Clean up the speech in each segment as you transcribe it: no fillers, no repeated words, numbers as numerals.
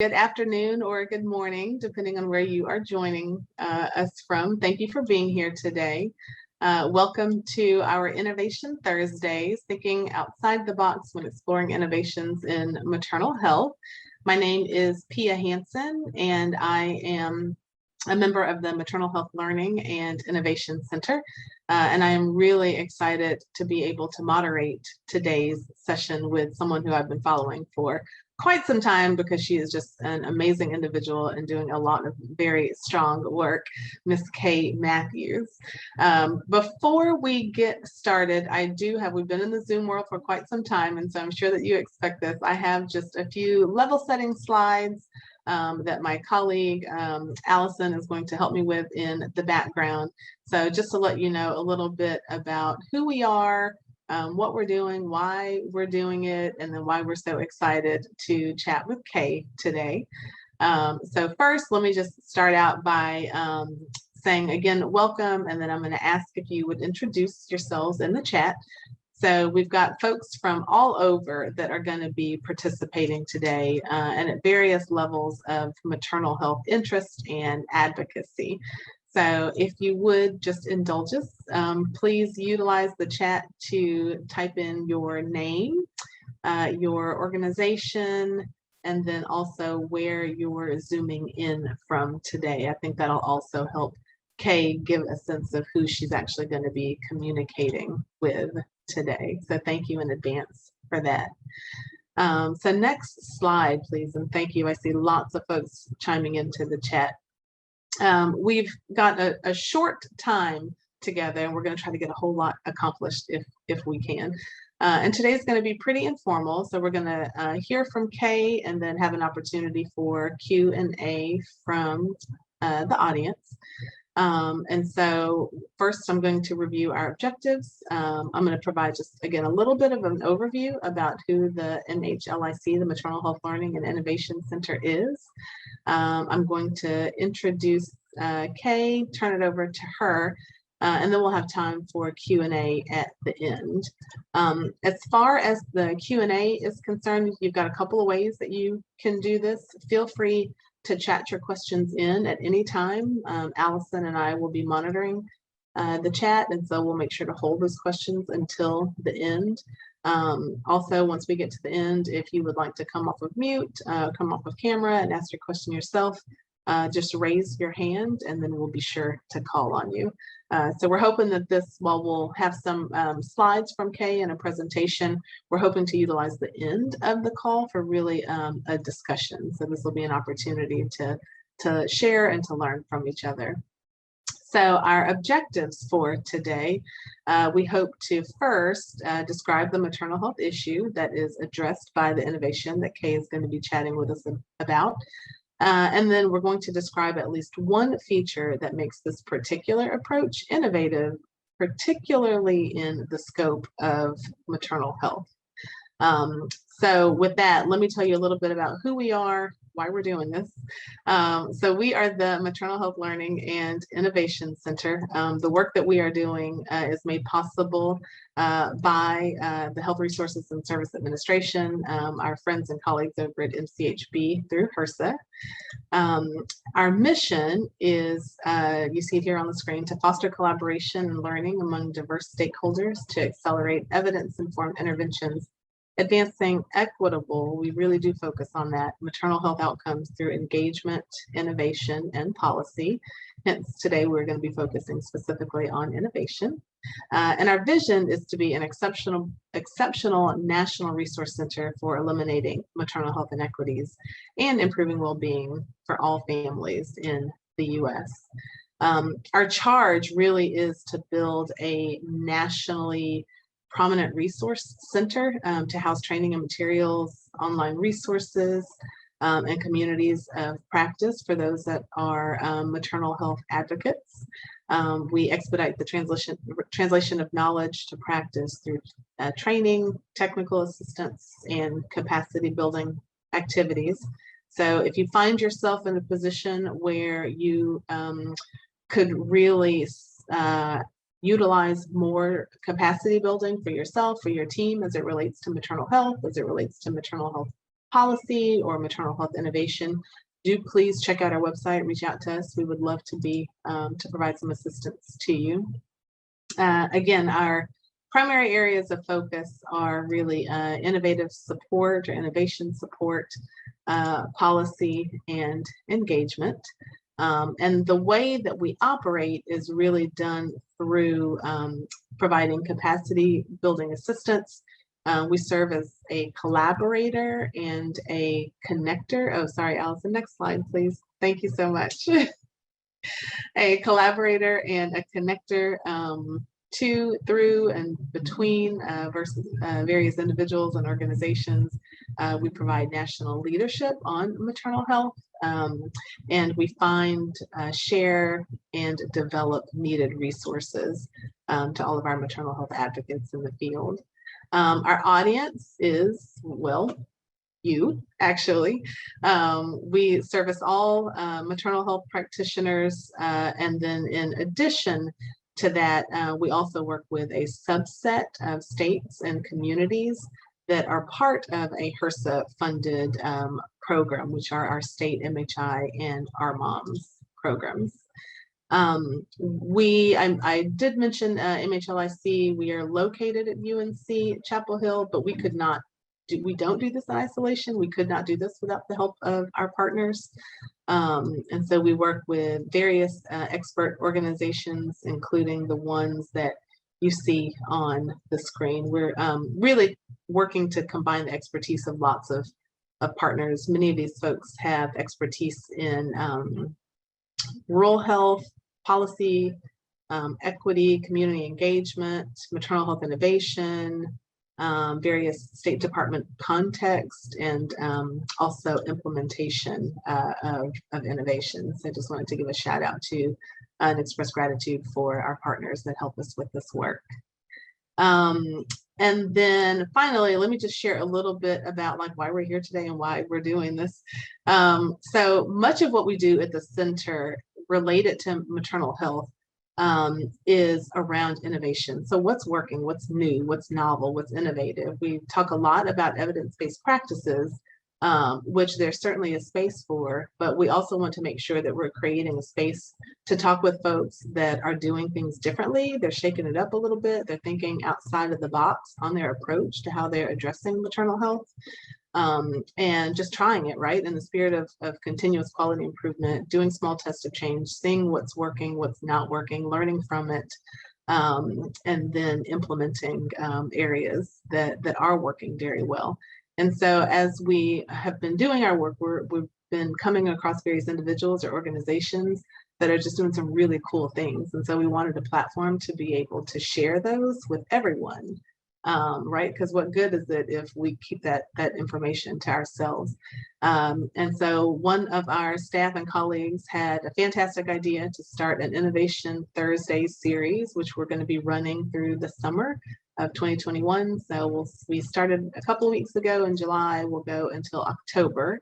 Good afternoon or good morning, depending on where you are joining us from. Thank you for being here today. Welcome to our Innovation Thursdays, thinking outside the box when exploring innovations in maternal health. My name is Pia Hansen, and I am a member of the Maternal Health Learning and Innovation Center. And I am really excited to be able to moderate today's session with someone who I've been following for quite some time because she is just an amazing individual and doing a lot of very strong work, Miss Kay Matthews. Before we get started, we've been in the Zoom world for quite some time, and so I'm sure that you expect this. I have just a few level setting slides that my colleague Allison is going to help me with in the background. So just to let you know a little bit about who we are, what we're doing, why we're doing it, and then why we're so excited to chat with Kay today. So first, let me just start out by saying again, welcome, and then I'm going to ask if you would introduce yourselves in the chat. So we've got folks from all over that are going to be participating today and at various levels of maternal health interest and advocacy. So if you would just indulge us, please utilize the chat to type in your name, your organization, and then also where you're zooming in from today. I think that'll also help Kay give a sense of who she's actually going to be communicating with today. So thank you in advance for that. So next slide, please, and thank you. I see lots of folks chiming into the chat. We've got a short time together, and we're going to try to get a whole lot accomplished if we can. And today's going to be pretty informal, so we're going to hear from Kay and then have an opportunity for Q&A from the audience. And so first, I'm going to review our objectives. I'm going to provide just, again, a little bit of an overview about who the MHLIC, the Maternal Health Learning and Innovation Center is. I'm going to introduce Kay, turn it over to her, and then we'll have time for Q&A at the end. As far as the Q&A is concerned, you've got a couple of ways that you can do this. Feel free to chat your questions in at any time. Allison and I will be monitoring the chat, and so we'll make sure to hold those questions until the end. Also, once we get to the end, if you would like to come off of mute, come off of camera and ask your question yourself, just raise your hand and then we'll be sure to call on you. So we're hoping that while we'll have some slides from Kay and a presentation, we're hoping to utilize the end of the call for really a discussion. So this will be an opportunity to share and to learn from each other. So our objectives for today, we hope to first describe the maternal health issue that is addressed by the innovation that Kay is going to be chatting with us about. And then we're going to describe at least one feature that makes this particular approach innovative, particularly in the scope of maternal health. So with that, let me tell you a little bit about who we are, why we're doing this. So we are the Maternal Health Learning and Innovation Center. The work that we are doing is made possible by the Health Resources and Service Administration, our friends and colleagues over at MCHB through HRSA. Our mission is, you see it here on the screen, to foster collaboration and learning among diverse stakeholders to accelerate evidence-informed interventions, advancing equitable, we really do focus on that, maternal health outcomes through engagement, innovation, and policy. Hence, today we're going to be focusing specifically on innovation. And our vision is to be an exceptional national resource center for eliminating maternal health inequities and improving well-being for all families in the U.S. Our charge really is to build a nationally prominent resource center to house training and materials, online resources, and communities of practice for those that are maternal health advocates. We expedite the translation of knowledge to practice through training, technical assistance, and capacity building activities. So if you find yourself in a position where you could really utilize more capacity building for yourself, for your team, as it relates to maternal health, as it relates to maternal health policy or maternal health innovation, do please check out our website, reach out to us. We would love to be to provide some assistance to you. Again, our primary areas of focus are really innovative support or innovation support, policy, and engagement. And the way that we operate is really done through providing capacity building assistance. We serve as a collaborator and a connector. Oh, sorry, Allison, next slide, please. Thank you so much. A collaborator and a connector to, through, and between versus various individuals and organizations. We provide national leadership on maternal health, and we find, share, and develop needed resources to all of our maternal health advocates in the field. Our audience is, well, you actually. We service all maternal health practitioners, and then in addition to that, we also work with a subset of states and communities that are part of a HRSA funded program, which are our state MHI and our moms programs. I did mention MHLIC. We are located at UNC Chapel Hill, but we don't do this in isolation. We could not do this without the help of our partners. And so we work with various expert organizations, including the ones that you see on the screen. We're really working to combine the expertise of lots of partners. Many of these folks have expertise in rural health, policy, equity, community engagement, maternal health innovation, various State Department context, and also implementation of innovations. I just wanted to give a shout out to and express gratitude for our partners that help us with this work. And then finally, let me just share a little bit about why we're here today and why we're doing this. So much of what we do at the center related to maternal health is around innovation. So what's working, what's new, what's novel, what's innovative. We talk a lot about evidence-based practices, which there's certainly a space for, but we also want to make sure that we're creating a space to talk with folks that are doing things differently. They're shaking it up a little bit. They're thinking outside of the box on their approach to how they're addressing maternal health. And just trying it, right, in the spirit of continuous quality improvement, doing small tests of change, seeing what's working, what's not working, learning from it, and then implementing areas that are working very well. And so as we have been doing our work, we've been coming across various individuals or organizations that are just doing some really cool things. And so we wanted a platform to be able to share those with everyone. Right? Because what good is it if we keep that information to ourselves? And so one of our staff and colleagues had a fantastic idea to start an Innovation Thursday series, which we're going to be running through the summer of 2021. So we started a couple of weeks ago in July. We'll go until October.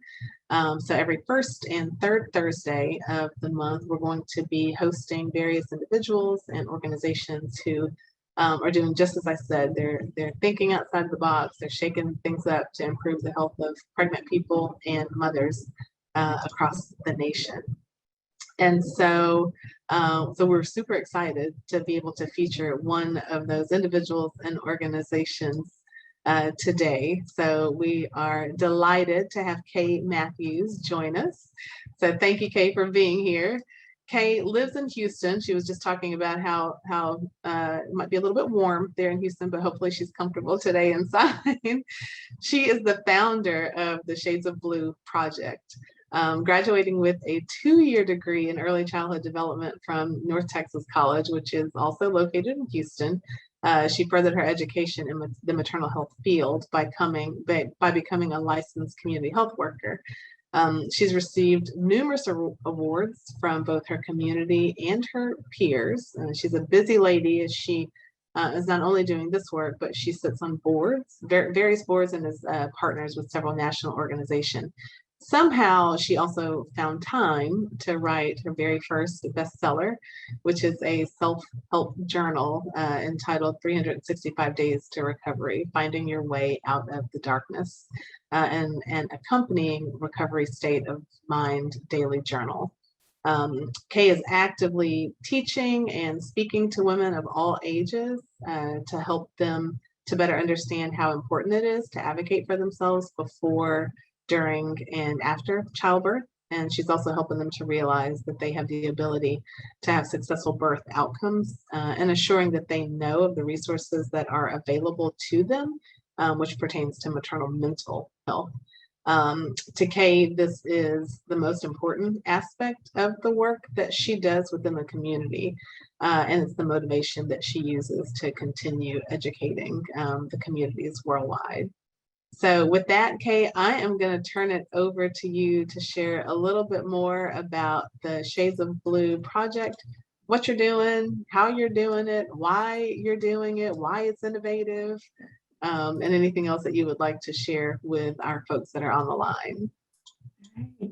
So every first and third Thursday of the month, we're going to be hosting various individuals and organizations who are doing just as I said. They're thinking outside the box. They're shaking things up to improve the health of pregnant people and mothers across the nation. And so, we're super excited to be able to feature one of those individuals and organizations today. So we are delighted to have Kay Matthews join us. So thank you, Kay, for being here. Kay lives in Houston. She was just talking about how it might be a little bit warm there in Houston, but hopefully she's comfortable today inside. She is the founder of the Shades of Blue project, graduating with a 2-year degree in early childhood development from North Texas College, which is also located in Houston. She furthered her education in the maternal health field by becoming a licensed community health worker. She's received numerous awards from both her community and her peers. She's a busy lady as she is not only doing this work, but she sits on boards, various boards, and is partners with several national organizations. Somehow she also found time to write her very first bestseller, which is a self-help journal entitled 365 Days to Recovery, Finding Your Way Out of the Darkness, and an accompanying recovery state of mind daily journal. Kay is actively teaching and speaking to women of all ages to help them to better understand how important it is to advocate for themselves before, during, and after childbirth. And she's also helping them to realize that they have the ability to have successful birth outcomes and assuring that they know of the resources that are available to them, which pertains to maternal mental health. To Kay, this is the most important aspect of the work that she does within the community. And it's the motivation that she uses to continue educating the communities worldwide. So with that, Kay, I am going to turn it over to you to share a little bit more about the Shades of Blue project, what you're doing, how you're doing it, why you're doing it, why it's innovative, and anything else that you would like to share with our folks that are on the line.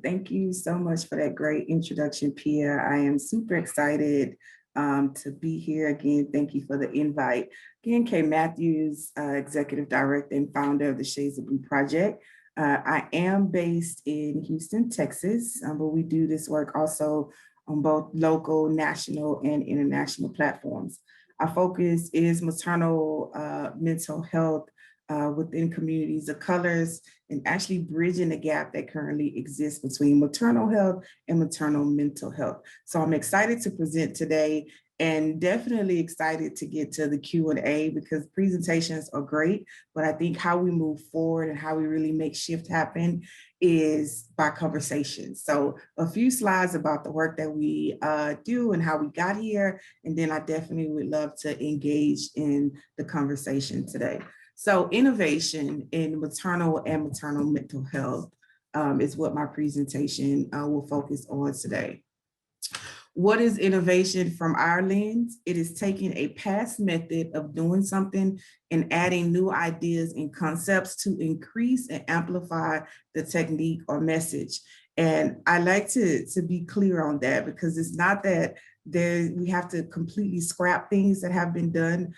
Thank you so much for that great introduction, Pia. I am super excited to be here again. Thank you for the invite. Again, Kay Matthews, Executive Director and founder of the Shades of Blue Project. I am based in Houston, Texas, but we do this work also on both local, national, and international platforms. Our focus is maternal mental health within communities of colors and actually bridging the gap that currently exists between maternal health and maternal mental health. So I'm excited to present today and definitely excited to get to the Q&A because presentations are great, but I think how we move forward and how we really make shift happen is by conversation. So a few slides about the work that we do and how we got here, and then I definitely would love to engage in the conversation today. So innovation in maternal and maternal mental health is what my presentation will focus on today. What is innovation from our lens? It is taking a past method of doing something and adding new ideas and concepts to increase and amplify the technique or message. And I like to be clear on that because it's not that we have to completely scrap things that have been done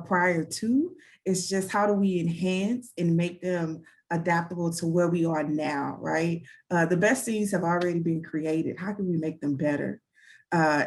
prior to. It's just how do we enhance and make them adaptable to where we are now, right? The best things have already been created. How can we make them better?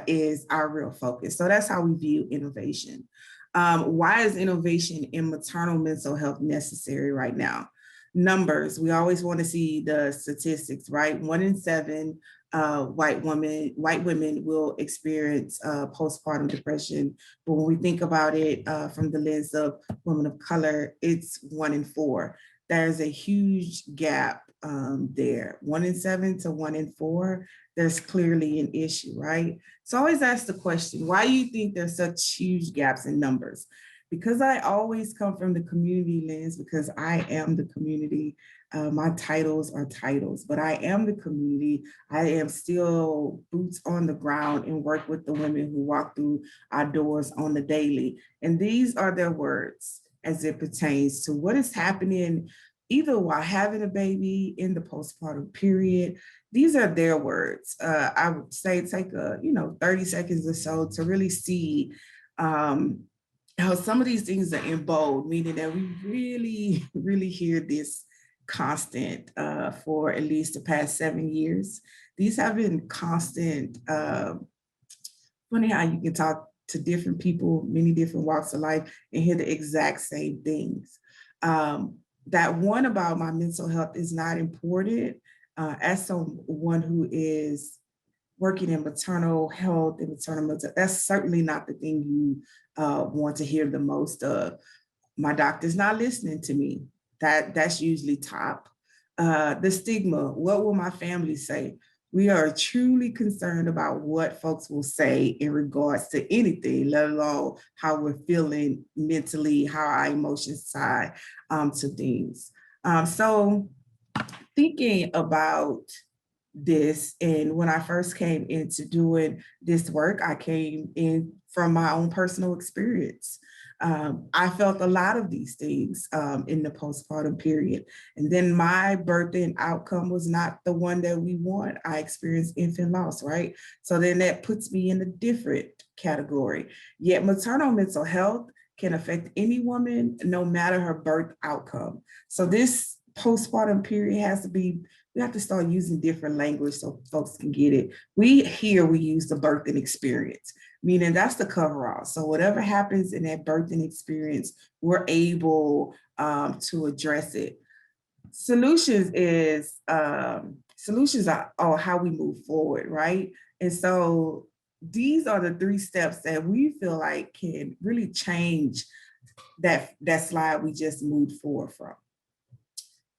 Is our real focus. So that's how we view innovation. Why is innovation in maternal mental health necessary right now? Numbers, we always want to see the statistics, right? 1 in 7 white women will experience postpartum depression. But when we think about it from the lens of women of color, it's 1 in 4. There's a huge gap there. 1 in 7 to 1 in 4, there's clearly an issue, right? So I always ask the question, why do you think there's such huge gaps in numbers? Because I always come from the community lens, because I am the community. My titles are titles, but I am the community. I am still boots on the ground and work with the women who walk through our doors on the daily. And these are their words as it pertains to what is happening either while having a baby in the postpartum period. These are their words. I would say take 30 seconds or so to really see how some of these things are in bold, meaning that we really, really hear this constant for at least the past 7 years. These have been constant. Funny how you can talk to different people, many different walks of life, and hear the exact same things. That one about my mental health is not important. As someone who is working in maternal health and maternal mental, that's certainly not the thing you want to hear the most of. My doctor's not listening to me. That's usually top. The stigma, what will my family say? We are truly concerned about what folks will say in regards to anything, let alone how we're feeling mentally, how our emotions tie to things. So thinking about this, and when I first came into doing this work, I came in from my own personal experience. I felt a lot of these things in the postpartum period. And then my birthing outcome was not the one that we want. I experienced infant loss, right? So then that puts me in a different category. Yet maternal mental health can affect any woman, no matter her birth outcome. So this postpartum period has to be, we have to start using different language so folks can get it. We use the birthing experience, meaning that's the coverall. So whatever happens in that birthing experience, we're able to address it. Solutions are how we move forward, right? And so these are the 3 steps that we feel like can really change that slide we just moved forward from.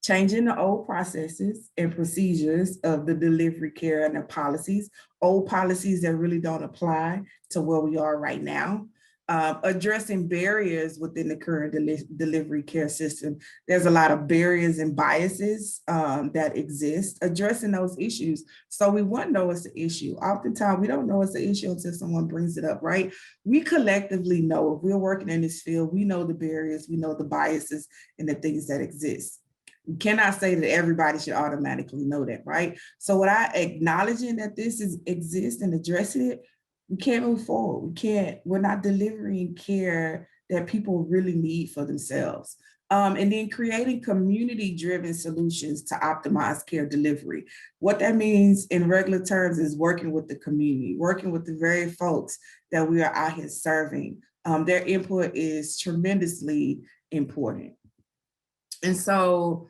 Changing the old processes and procedures of the delivery care and the policies, old policies that really don't apply to where we are right now. Addressing barriers within the current delivery care system. There's a lot of barriers and biases that exist. Addressing those issues. So we wouldn't know it's an issue. Oftentimes we don't know it's an issue until someone brings it up, right? We collectively know, if we're working in this field, we know the barriers, we know the biases and the things that exist. We cannot say that everybody should automatically know that, right? So what acknowledging that this exists and addressing it, we can't move forward. We're not delivering care that people really need for themselves. And then creating community-driven solutions to optimize care delivery. What that means in regular terms is working with the community, working with the very folks that we are out here serving. Their input is tremendously important. And so,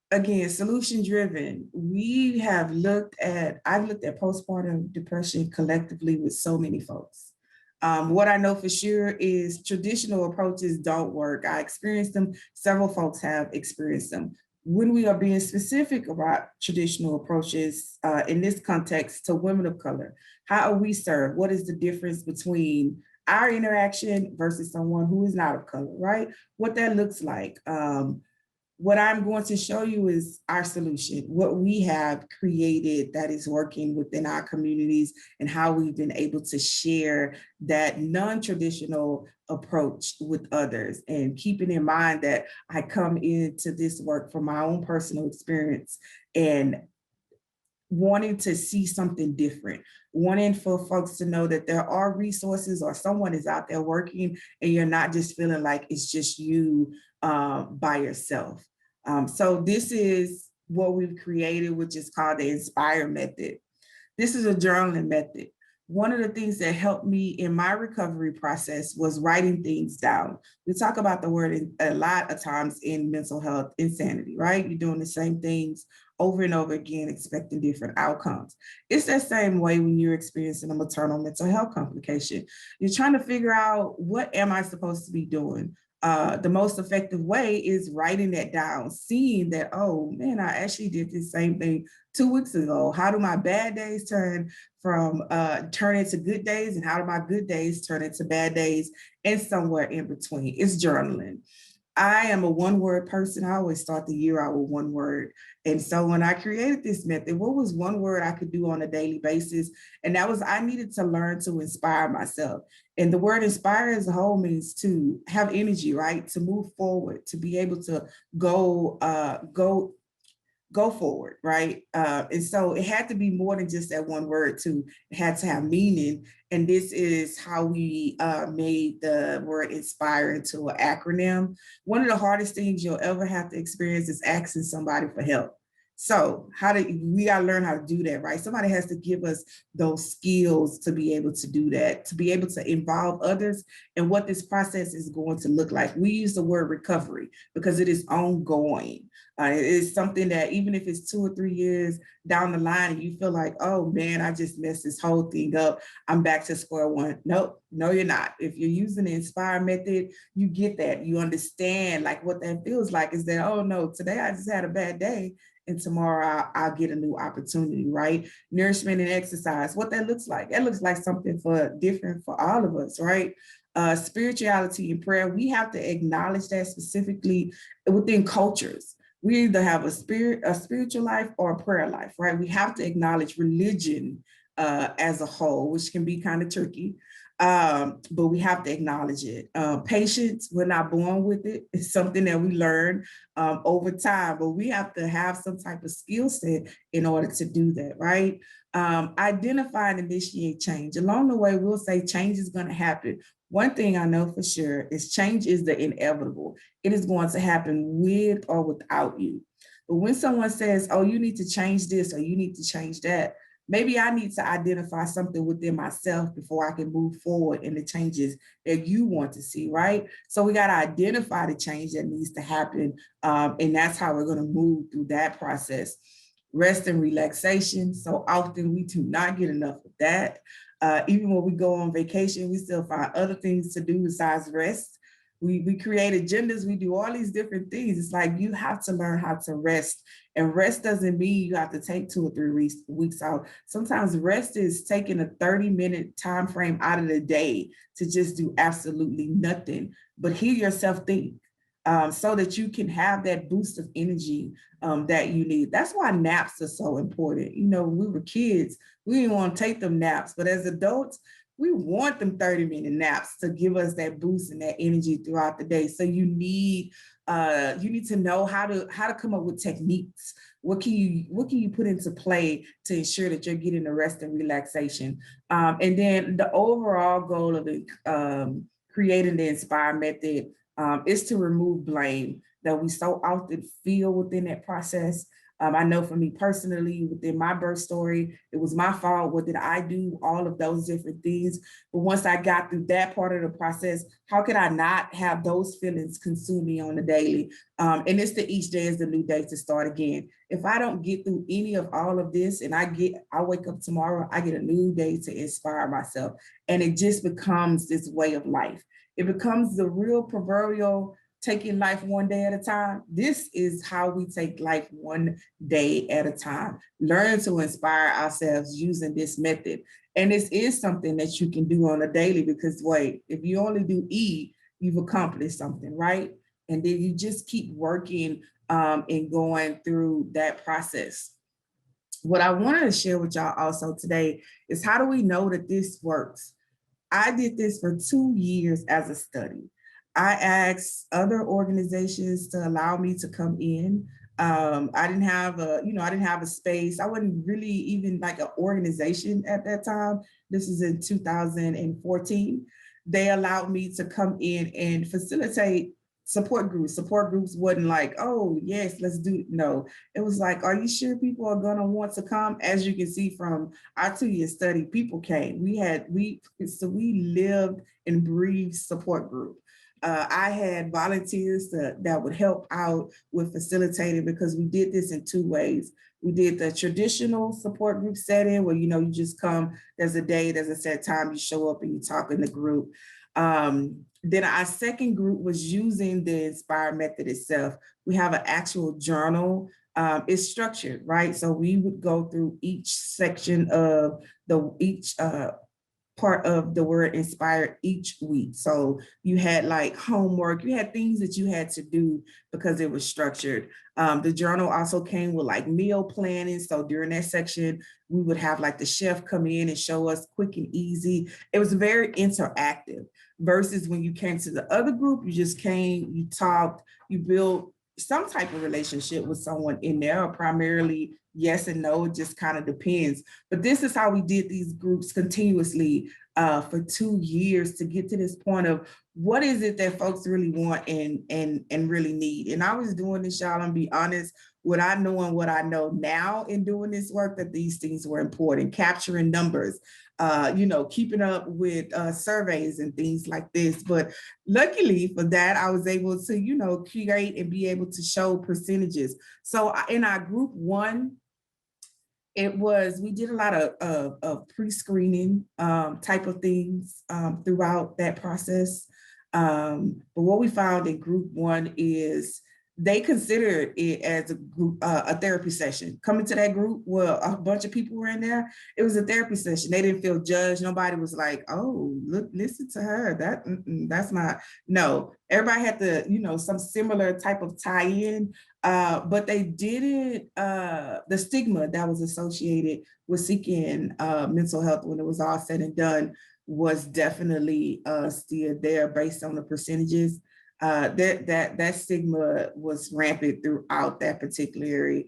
again, solution driven. I've looked at postpartum depression collectively with so many folks. What I know for sure is traditional approaches don't work. I experienced them. Several folks have experienced them. When we are being specific about traditional approaches in this context to women of color, how are we served? What is the difference between our interaction versus someone who is not of color, right? What that looks like. What I'm going to show you is our solution, what we have created that is working within our communities and how we've been able to share that non-traditional approach with others, and keeping in mind that I come into this work from my own personal experience and wanting to see something different, wanting for folks to know that there are resources or someone is out there working and you're not just feeling like it's just you by yourself. So this is what we've created, which is called the Inspire method. This is a journaling method. One of the things that helped me in my recovery process was writing things down. We talk about the word a lot of times in mental health insanity, right? You're doing the same things over and over again, expecting different outcomes. It's that same way when you're experiencing a maternal mental health complication. You're trying to figure out, what am I supposed to be doing? The most effective way is writing that down, seeing that, oh man, I actually did the same thing 2 weeks ago. How do my bad days turn into good days, and how do my good days turn into bad days, and somewhere in between? It's journaling. I am a one-word person. I always start the year out with one word. And so when I created this method, what was one word I could do on a daily basis? And that was, I needed to learn to inspire myself. And the word inspire as a whole means to have energy, right? To move forward, to be able to go forward, right? And so it had to be more than just that one word too. It had to have meaning. And this is how we made the word inspire into an acronym. One of the hardest things you'll ever have to experience is asking somebody for help. So we gotta learn how to do that, right? Somebody has to give us those skills to be able to do that, to be able to involve others and what this process is going to look like. We use the word recovery because it is ongoing. It is something that even if it's 2 or 3 years down the line and you feel like, oh man, I just messed this whole thing up, I'm back to square one. Nope, no, you're not. If you're using the Inspire method, you get that. You understand like what that feels like is that, oh no, today I just had a bad day and tomorrow I'll get a new opportunity, right? Nourishment and exercise, what that looks like. It looks like something different for all of us, right? Spirituality and prayer, we have to acknowledge that specifically within cultures. We either have a spiritual life or a prayer life, right? We have to acknowledge religion as a whole, which can be kind of tricky. But we have to acknowledge it. Patience, we're not born with it. It's something that we learn over time, but we have to have some type of skill set in order to do that, right? Identify and initiate change. Along the way, we'll say change is going to happen. One thing I know for sure is change is the inevitable. It is going to happen with or without you. But when someone says, oh, you need to change this or you need to change that, maybe I need to identify something within myself before I can move forward in the changes that you want to see, right? So we got to identify the change that needs to happen. And that's how we're going to move through that process. Rest and relaxation. So often we do not get enough of that. Even when we go on vacation, we still find other things to do besides rest. We create agendas, we do all these different things. It's like you have to learn how to rest. And rest doesn't mean you have to take 2 or 3 weeks out. Sometimes rest is taking a 30-minute time frame out of the day to just do absolutely nothing, but hear yourself think. So that you can have that boost of energy that you need. That's why naps are so important. You know, when we were kids, we didn't want to take them naps, but as adults, we want them 30-minute naps to give us that boost and that energy throughout the day. So you need to know how to come up with techniques. What can you put into play to ensure that you're getting the rest and relaxation? And then the overall goal of the creating the Inspire method is to remove blame that we so often feel within that process. I know for me personally, within my birth story, it was my fault. What did I do? All of those different things. But once I got through that part of the process, how could I not have those feelings consume me on the daily? And it's that each day is the new day to start again. If I don't get through any of all of this and I wake up tomorrow, I get a new day to inspire myself. And it just becomes this way of life. It becomes the real proverbial taking life one day at a time. This is how we take life one day at a time. Learn to inspire ourselves using this method. And this is something that you can do on a daily because wait, if you only do E, you've accomplished something, right? And then you just keep working and going through that process. What I wanted to share with y'all also today is how do we know that this works? I did this for 2 years as a study. I asked other organizations to allow me to come in. I didn't have a space. I wasn't really even like an organization at that time. This is in 2014. They allowed me to come in and facilitate support groups. Support groups wasn't like, oh yes, let's do it. No, it was like, are you sure people are gonna want to come? As you can see from our 2-year study, people came. We lived and breathed support group. I had volunteers that would help out with facilitating because we did this in 2 ways. We did the traditional support group setting where, you just come, there's a day, there's a set time, you show up and you talk in the group. Then our second group was using the Inspire method itself. We have an actual journal. It's structured, right? So we would go through each section of each part of the word inspire each week. So you had like homework, you had things that you had to do because it was structured. The journal also came with like meal planning. So during that section, we would have like the chef come in and show us quick and easy. It was very interactive versus when you came to the other group, you just came, you talked, you built some type of relationship with someone in there, or primarily yes and no, it just kind of depends. But this is how we did these groups continuously for 2 years to get to this point of what is it that folks really want and really need. And I was doing this, y'all, and be honest, what I know and what I know now in doing this work, that these things were important, capturing numbers, keeping up with surveys and things like this. But luckily for that, I was able to, create and be able to show percentages. So in our group 1, we did a lot of pre-screening type of things throughout that process. But what we found in group 1 is they considered it as a group, a therapy session. Coming to that group where a bunch of people were in there, it was a therapy session. They didn't feel judged. Nobody was like, oh, look, listen to her. That's not, no. Everybody had to, some similar type of tie-in, but they didn't, the stigma that was associated with seeking mental health when it was all said and done was definitely still there based on the percentages. That stigma was rampant throughout that particular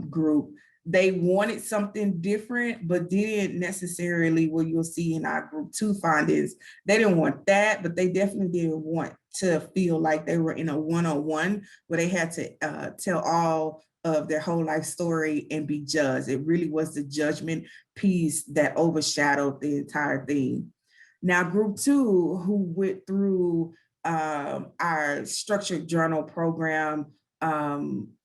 group. They wanted something different, but didn't necessarily, what you'll see in our group 2 findings, they didn't want that, but they definitely didn't want to feel like they were in a one-on-one where they had to tell all of their whole life story and be judged. It really was the judgment piece that overshadowed the entire thing. Now, group 2, who went through our structured journal program,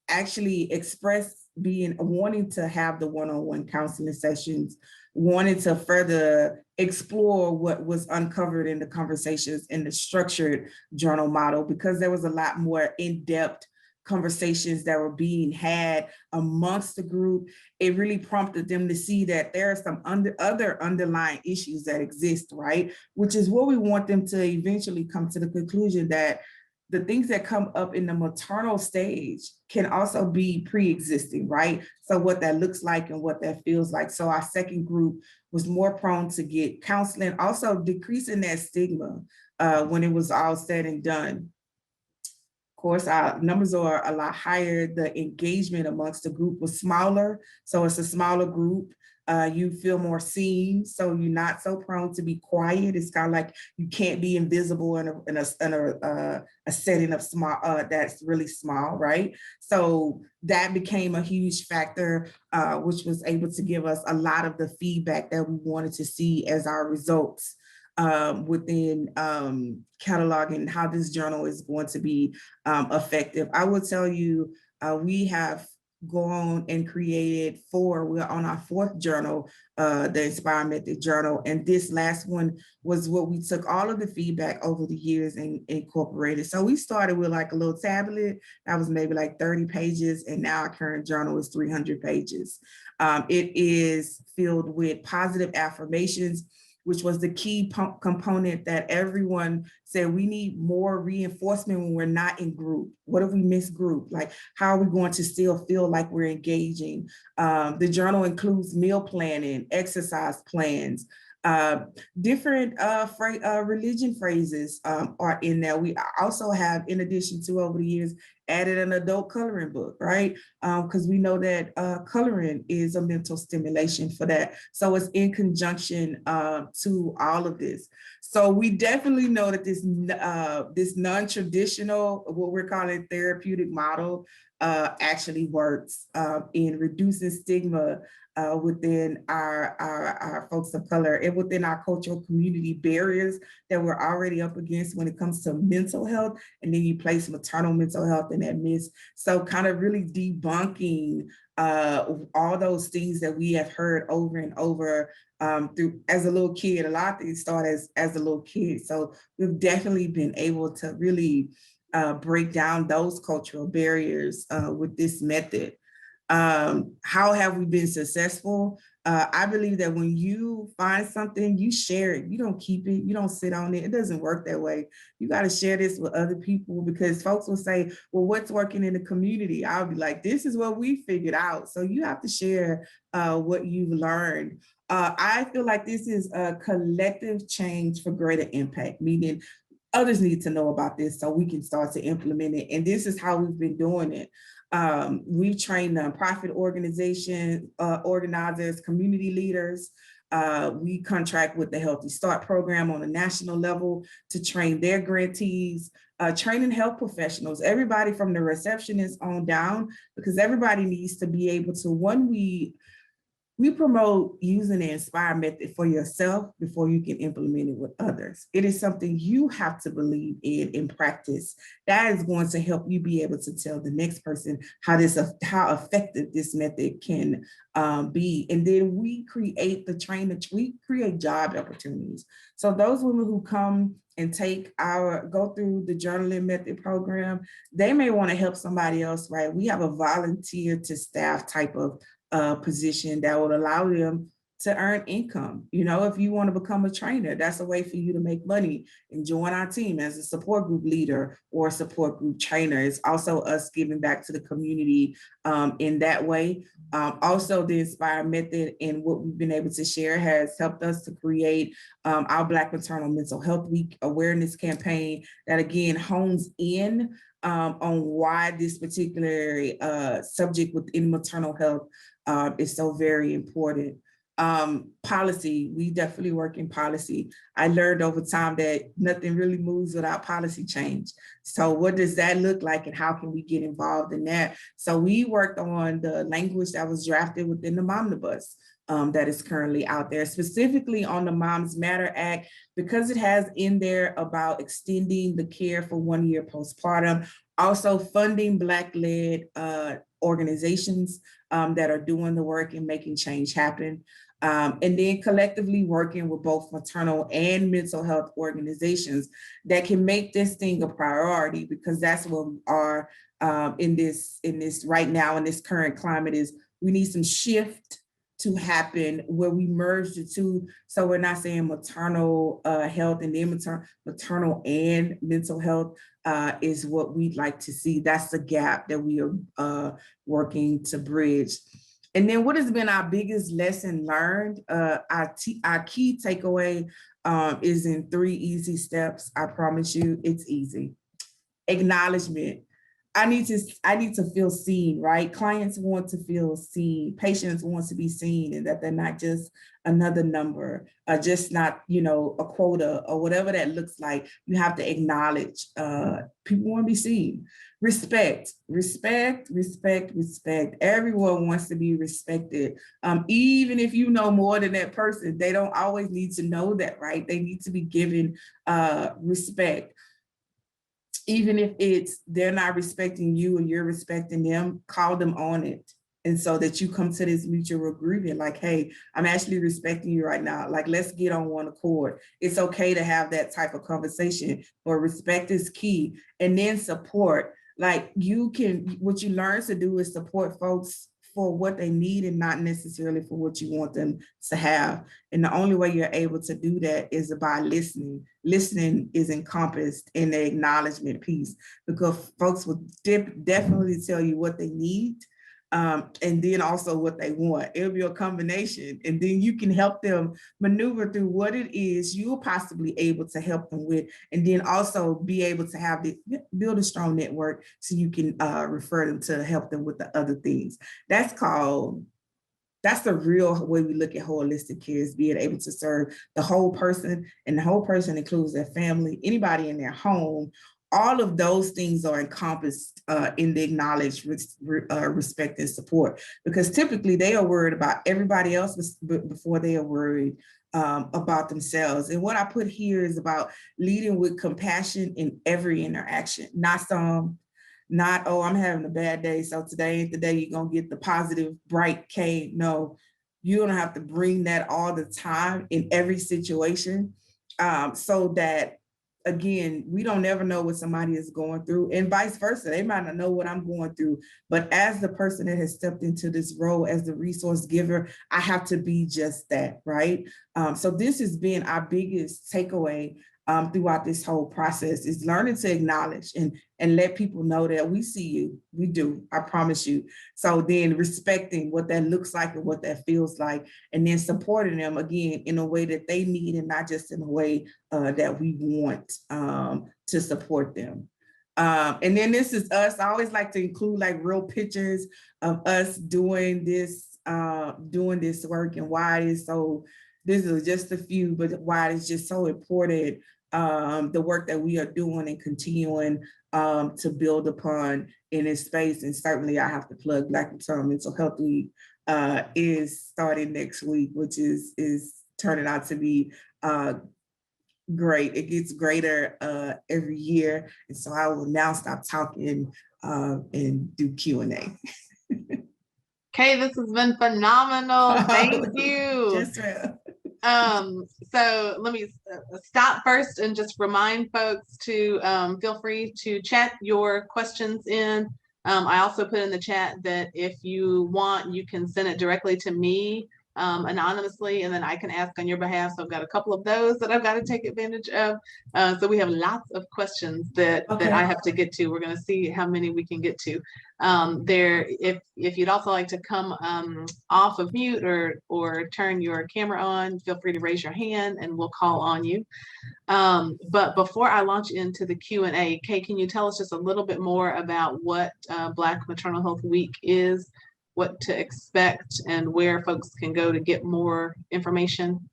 actually expressed wanting to have the one-on-one counseling sessions, wanted to further explore what was uncovered in the conversations in the structured journal model, because there was a lot more in-depth conversations that were being had amongst the group. It really prompted them to see that there are some other underlying issues that exist, right? Which is what we want them to eventually come to the conclusion that the things that come up in the maternal stage can also be pre-existing, right? So what that looks like and what that feels like. So our second group was more prone to get counseling, also decreasing that stigma when it was all said and done. Of course, our numbers are a lot higher. The engagement amongst the group was smaller. So it's a smaller group. You feel more seen, so you're not so prone to be quiet. It's kind of like you can't be invisible in a setting of small that's really small, right? So that became a huge factor, which was able to give us a lot of the feedback that we wanted to see as our results within cataloging how this journal is going to be effective. I will tell you, we have gone and created we're on our 4th journal, the Inspire Method journal. And this last one was what we took all of the feedback over the years and incorporated. So we started with like a little tablet that was maybe like 30 pages. And now our current journal is 300 pages. It is filled with positive affirmations, which was the key component that everyone said we need more reinforcement when we're not in group. What if we miss group? Like, how are we going to still feel like we're engaging? The journal includes meal planning, exercise plans, different religion phrases are in there. We also have, in addition to over the years, added an adult coloring book, right? Because we know that coloring is a mental stimulation for that. So it's in conjunction to all of this. So we definitely know that this non-traditional, what we're calling therapeutic model, actually works in reducing stigma within our folks of color and within our cultural community barriers that we're already up against when it comes to mental health. And then you place maternal mental health in that midst. So kind of really debunking all those things that we have heard over and over through as a little kid. A lot of things start as a little kid. So we've definitely been able to really break down those cultural barriers with this method. How have we been successful? I believe that when you find something, you share it. You don't keep it. You don't sit on it. It doesn't work that way. You got to share this with other people, because folks will say, well, what's working in the community? I'll be like, this is what we figured out. So you have to share what you've learned. I feel like this is a collective change for greater impact, meaning others need to know about this so we can start to implement it. And this is how we've been doing it. We've trained nonprofit organizations, organizers, community leaders. We contract with the Healthy Start program on a national level to train their grantees, training health professionals, everybody from the receptionist on down, because everybody needs to be able to, we promote using the Inspire method for yourself before you can implement it with others. It is something you have to believe in practice. That is going to help you be able to tell the next person how effective this method can be. And then we create we create job opportunities. So those women who come and go through the journaling method program, they may want to help somebody else, right? We have a volunteer to staff type of position that would allow them to earn income. You know, if you want to become a trainer, that's a way for you to make money and join our team as a support group leader or support group trainer. It's also us giving back to the community in that way. Also, the Inspire method and what we've been able to share has helped us to create our Black Maternal Mental Health Week awareness campaign that again hones in on why this particular subject within maternal health is so very important. Policy, we definitely work in policy. I learned over time that nothing really moves without policy change. So what does that look like and how can we get involved in that? So we worked on the language that was drafted within the Momnibus that is currently out there, specifically on the Moms Matter Act, because it has in there about extending the care for 1 year postpartum, also funding Black-led organizations that are doing the work and making change happen. And then collectively working with both maternal and mental health organizations that can make this thing a priority, because that's what we are in this right now in this current climate. Is we need some shift to happen where we merge the two. So we're not saying maternal health and then maternal and mental health is what we'd like to see. That's the gap that we are working to bridge. And then what has been our biggest lesson learned? Our key takeaway is in 3 easy steps. I promise you, it's easy. Acknowledgement. I need to feel seen, right? Clients want to feel seen. Patients want to be seen, and that they're not just another number, just not, you know, a quota or whatever that looks like. You have to acknowledge. People want to be seen. Respect. Everyone wants to be respected. Even if you know more than that person, they don't always need to know that, right? They need to be given respect. Even if they're not respecting you and you're respecting them, call them on it. And so that you come to this mutual agreement, like, hey, I'm actually respecting you right now. Like, let's get on one accord. It's okay to have that type of conversation, but respect is key. And then support. Like, what you learn to do is support folks for what they need and not necessarily for what you want them to have. And the only way you're able to do that is by listening. Listening is encompassed in the acknowledgement piece, because folks will definitely tell you what they need, and then also what they want. It'll be a combination, and then you can help them maneuver through what it is you're possibly able to help them with, and then also be able to build a strong network so you can refer them to help them with the other things. That's the real way we look at holistic care, is being able to serve the whole person, and the whole person includes their family, anybody in their home. All of those things are encompassed in the acknowledged respect and support, because typically they are worried about everybody else before they are worried about themselves. And what I put here is about leading with compassion in every interaction, not, oh, I'm having a bad day, so today ain't the day you're going to get the positive, bright K. No, you don't have to bring that all the time in every situation, so that, again, we don't ever know what somebody is going through, and vice versa. They might not know what I'm going through, but as the person that has stepped into this role as the resource giver, I have to be just that, right? So this has been our biggest takeaway throughout this whole process, is learning to acknowledge and let people know that we see you. We do, I promise you. So then respecting what that looks like and what that feels like, and then supporting them again in a way that they need, and not just in a way that we want to support them. And then this is us. I always like to include like real pictures of us doing this work, and why it is so, this is just a few, but why it's just so important, the work that we are doing and continuing to build upon in this space. And certainly I have to plug Black Maternal Mental Health Week is starting next week, which is turning out to be great. It gets greater every year. And so I will now stop talking and do Q&A. Okay, this has been phenomenal. Thank you. Just so let me stop first and just remind folks to feel free to chat your questions in. I also put in the chat that if you want, you can send it directly to me anonymously, and then I can ask on your behalf. So I've got a couple of those that I've got to take advantage of. So we have lots of questions that I have to get to. We're going to see how many we can get to. If you'd also like to come off of mute or turn your camera on, feel free to raise your hand and we'll call on you. But before I launch into the Q&A, Kay, can you tell us just a little bit more about what Black Maternal Health Week is, what to expect, and where folks can go to get more information?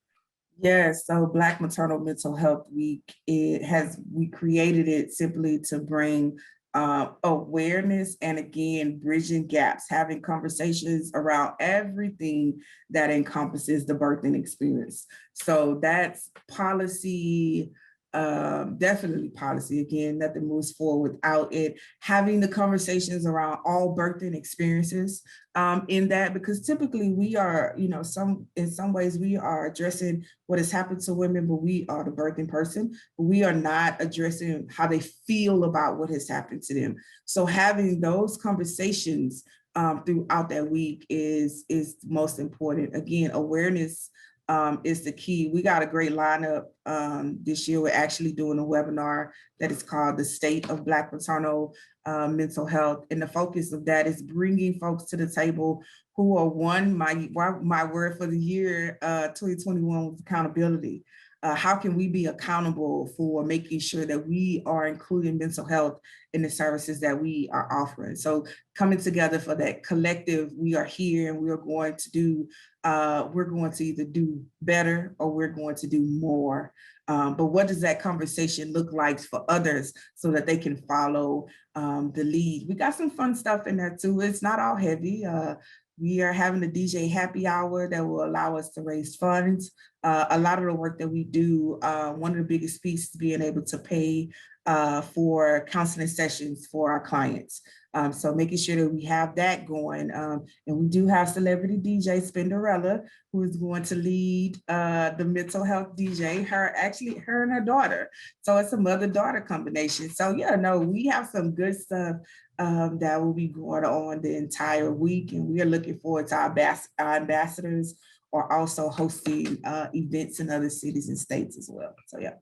Yes, so Black Maternal Mental Health Week, we created it simply to bring awareness and, again, bridging gaps, having conversations around everything that encompasses the birthing experience. So that's policy, definitely policy. Again, nothing moves forward without it. Having the conversations around all birthing experiences in that, because typically we are, in some ways we are addressing what has happened to women, but we are the birthing person, but we are not addressing how they feel about what has happened to them. So having those conversations throughout that week is most important. Again, awareness is the key. We got a great lineup this year. We're actually doing a webinar that is called The State of Black Maternal Mental Health. And the focus of that is bringing folks to the table who are my word for the year 2021 was accountability. How can we be accountable for making sure that we are including mental health in the services that we are offering? So coming together for that collective, we are here and we are going to do, we're going to either do better or we're going to do more. But what does that conversation look like for others so that they can follow the lead? We got some fun stuff in there too. It's not all heavy. We are having a DJ happy hour that will allow us to raise funds. A lot of the work that we do, one of the biggest pieces is being able to pay for counseling sessions for our clients. So making sure that we have that going. And we do have celebrity DJ Spinderella, who is going to lead the mental health DJ, her and her daughter. So it's a mother-daughter combination. So yeah, no, we have some good stuff that will be going on the entire week. And we are looking forward to our ambassadors are also hosting events in other cities and states as well. So yeah.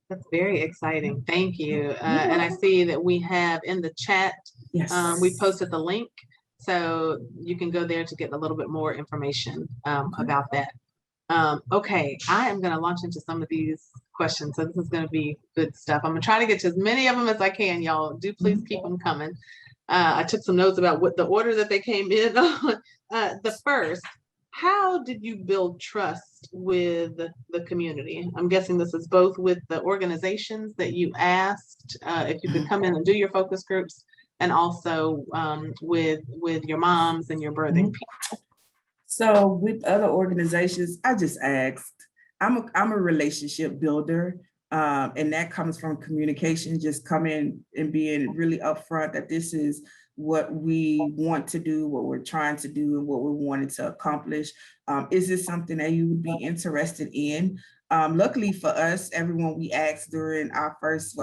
That's very exciting. Thank you. And I see that we have in the chat, yes, we posted the link. So you can go there to get a little bit more information about that. Okay, I am going to launch into some of these questions. So this is going to be good stuff. I'm going to try to get to as many of them as I can, y'all. Do please keep them coming. I took some notes about what the order that they came in on. The first, how did you build trust with the community? I'm guessing this is both with the organizations that you asked if you could come in and do your focus groups, and also with your moms and your birthing people. So with other organizations, I just asked. I'm a relationship builder, and that comes from communication, just coming and being really upfront that this is what we want to do, what we're trying to do, and what we're wanting to accomplish. Is this something that you would be interested in? Luckily for us, everyone we asked during our first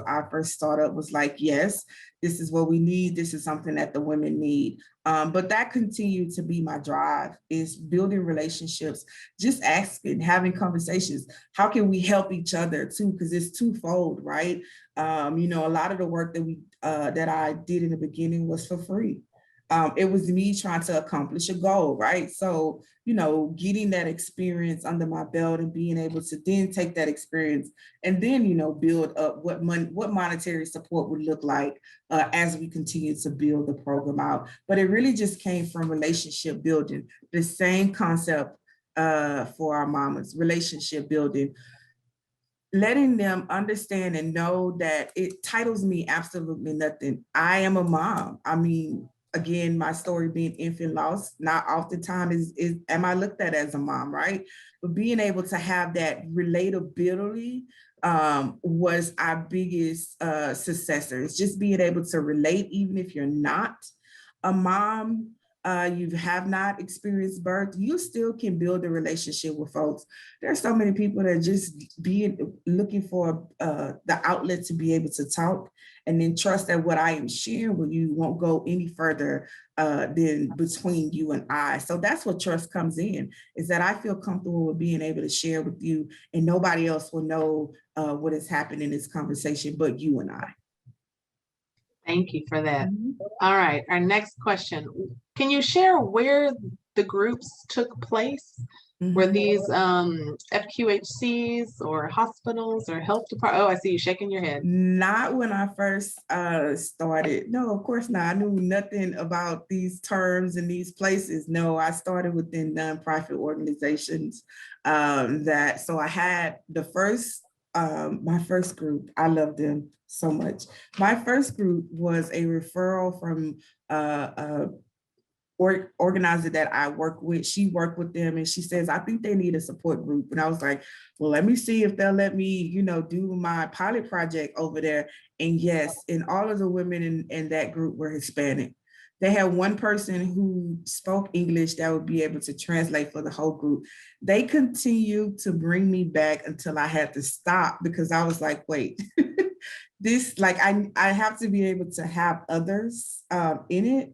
startup was like, yes, this is what we need. This is something that the women need. But that continued to be my drive, is building relationships, just asking, having conversations. How can we help each other too? Because it's twofold, right? A lot of the work that I did in the beginning was for free. It was me trying to accomplish a goal, right? So, getting that experience under my belt and being able to then take that experience and then, build up what monetary support would look like as we continue to build the program out. But it really just came from relationship building, the same concept for our mamas, relationship building. Letting them understand and know that it titles me absolutely nothing. I am a mom. I mean, again, my story being infant loss, not oftentimes is am I looked at as a mom, right? But being able to have that relatability was our biggest successor. It's just being able to relate, even if you're not a mom, you have not experienced birth, you still can build a relationship with folks. There's so many people that just be looking for the outlet to be able to talk, and then trust that what I am sharing with you won't go any further than between you and I. So that's what trust comes in, is that I feel comfortable with being able to share with you, and nobody else will know what has happened in this conversation but you and I. Thank you for that. All right, our next question. Can you share where the groups took place? Were these FQHCs or hospitals or health department? Oh, I see you shaking your head. Not when I first started. No, of course not. I knew nothing about these terms and these places. No, I started within nonprofit organizations. So I had the first, my first group. I love them so much. My first group was a referral from organizer that I work with. She worked with them and she says, I think they need a support group. And I was like, well, let me see if they'll let me, do my pilot project over there. And yes, and all of the women in that group were Hispanic. They had one person who spoke English that would be able to translate for the whole group. They continued to bring me back until I had to stop, because I was like, wait, this, like, I have to be able to have others in it.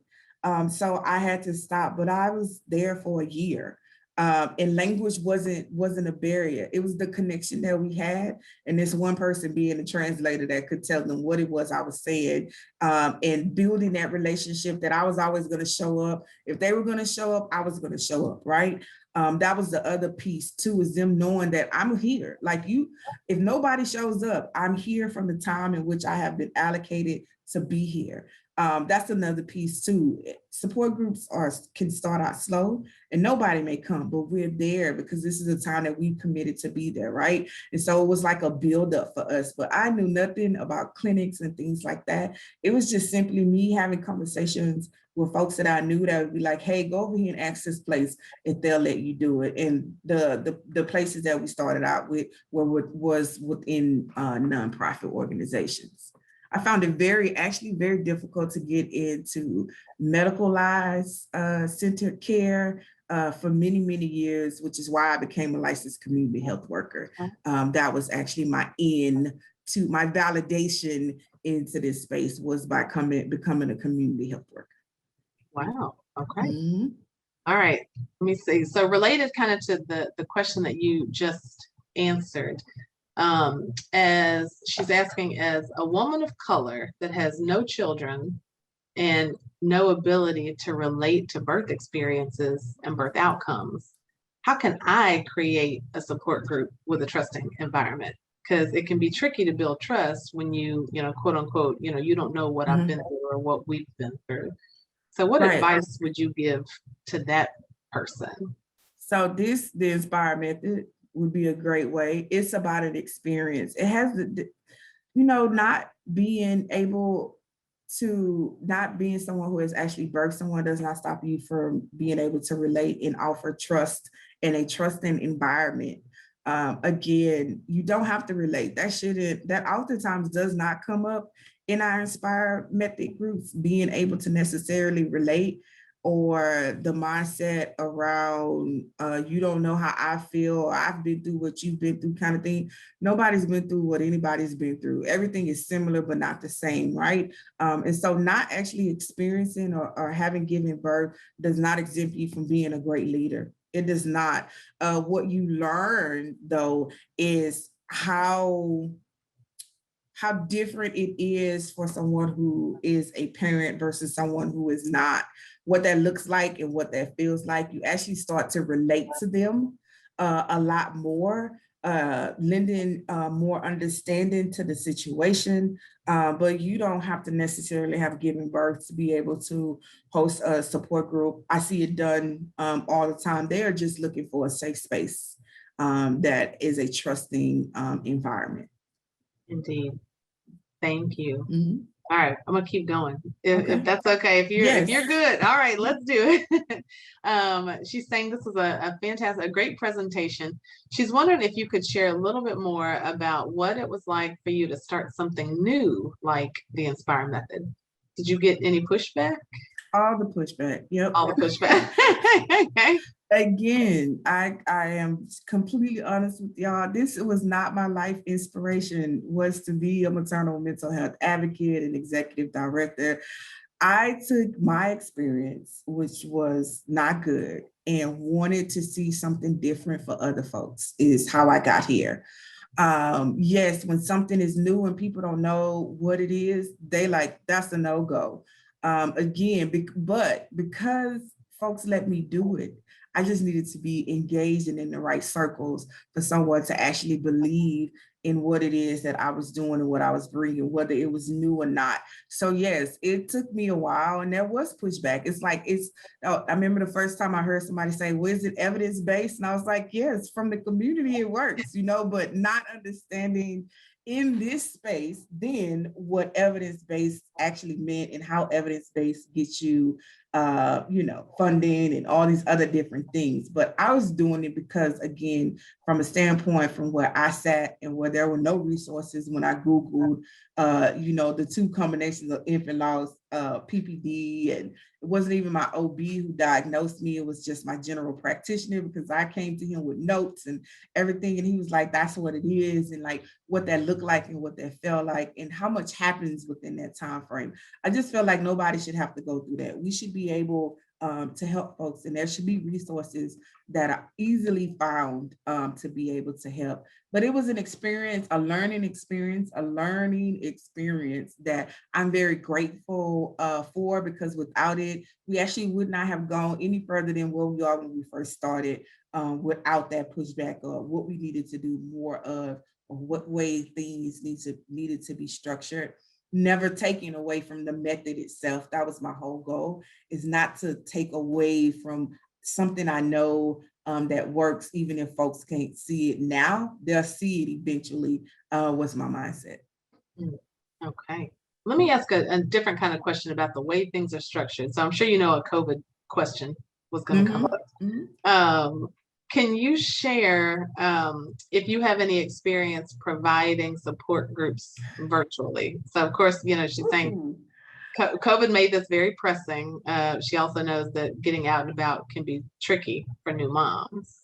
So I had to stop, but I was there for a year. And language wasn't a barrier. It was the connection that we had, and this one person being a translator that could tell them what it was I was saying, and building that relationship that I was always going to show up. If they were going to show up, I was going to show up, right? That was the other piece too, is them knowing that I'm here. Like, if nobody shows up, I'm here from the time in which I have been allocated to be here. That's another piece too. Support groups can start out slow and nobody may come, but we're there because this is the time that we committed to be there, right? And so it was like a buildup for us, but I knew nothing about clinics and things like that. It was just simply me having conversations with folks that I knew that would be like, hey, go over here and ask this place if they'll let you do it. And the places that we started out with was within nonprofit organizations. I found it actually very difficult to get into medicalized centered care for many, many years, which is why I became a licensed community health worker. That was actually my validation into this space, was by becoming a community health worker. Wow. Okay. Mm-hmm. All right. Let me see. So related kind of to the question that you just answered, as she's asking, as a woman of color that has no children and no ability to relate to birth experiences and birth outcomes, how can I create a support group with a trusting environment? Because it can be tricky to build trust when you quote unquote, you don't know what I've been through or what we've been through. So what advice would you give to that person? So the Inspire method would be a great way. It's about an experience. It has not being someone who has actually birthed someone does not stop you from being able to relate and offer trust in a trusting environment. Again, you don't have to relate. That oftentimes does not come up in our Inspire method groups, being able to necessarily relate, or the mindset around you don't know how I feel, or I've been through what you've been through kind of thing. Nobody's been through what anybody's been through. Everything is similar, but not the same, right? And so not actually experiencing or having given birth does not exempt you from being a great leader. It does not. What you learn, though, is how different it is for someone who is a parent versus someone who is not, what that looks like and what that feels like. You actually start to relate to them a lot more, lending more understanding to the situation, but you don't have to necessarily have given birth to be able to host a support group. I see it done all the time. They are just looking for a safe space that is a trusting environment. Indeed. Thank you. Mm-hmm. All right, I'm gonna keep going if that's okay. If you're good, all right, let's do it. She's saying this is a fantastic, a great presentation. She's wondering if you could share a little bit more about what it was like for you to start something new like the Inspire method. Did you get any pushback? All the pushback. Yep. All the pushback. Again, I am completely honest with y'all. This was not my life inspiration, was to be a maternal mental health advocate and executive director. I took my experience, which was not good, and wanted to see something different for other folks, is how I got here. Yes, when something is new and people don't know what it is, they like, that's a no-go. Again, but because folks let me do it, I just needed to be engaged and in the right circles for someone to actually believe in what it is that I was doing and what I was bringing, whether it was new or not. So yes, it took me a while and there was pushback. It's like, I remember the first time I heard somebody say, well, is it evidence-based? And I was like, yes, from the community, it works, but not understanding in this space, then what evidence-based actually meant and how evidence-based gets you funding and all these other different things. But I was doing it because, again, from a standpoint from where I sat and where there were no resources when I Googled, the two combinations of infant loss, PPD, and it wasn't even my OB who diagnosed me. It was just my general practitioner, because I came to him with notes and everything. And he was like, that's what it is. And like what that looked like and what that felt like and how much happens within that time frame. I just felt like nobody should have to go through that. We should be able to help folks, and there should be resources that are easily found to be able to help. But it was an experience, a learning experience that I'm very grateful for, because without it, we actually would not have gone any further than where we are when we first started, without that pushback of what we needed to do more of, or what way things needed to be structured. Never taking away from the method itself. That was my whole goal, is not to take away from something I know that works, even if folks can't see it now, they'll see it eventually, was my mindset. Okay. Let me ask a different kind of question about the way things are structured. So I'm sure you know a COVID question was going to come up. Can you share if you have any experience providing support groups virtually? So of course, she's saying COVID made this very pressing. She also knows that getting out and about can be tricky for new moms.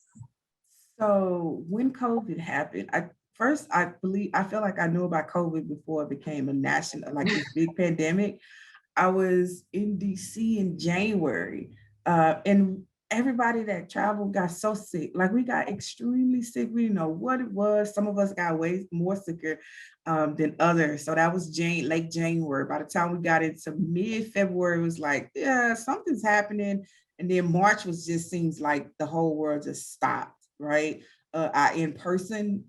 So when COVID happened, I feel like I knew about COVID before it became a national, like this big pandemic. I was in DC in January, and everybody that traveled got so sick. Like we got extremely sick. We didn't know what it was. Some of us got way more sicker than others. So that was late January. By the time we got into mid-February, it was like, yeah, something's happening. And then March seems like the whole world just stopped, right? Our in-person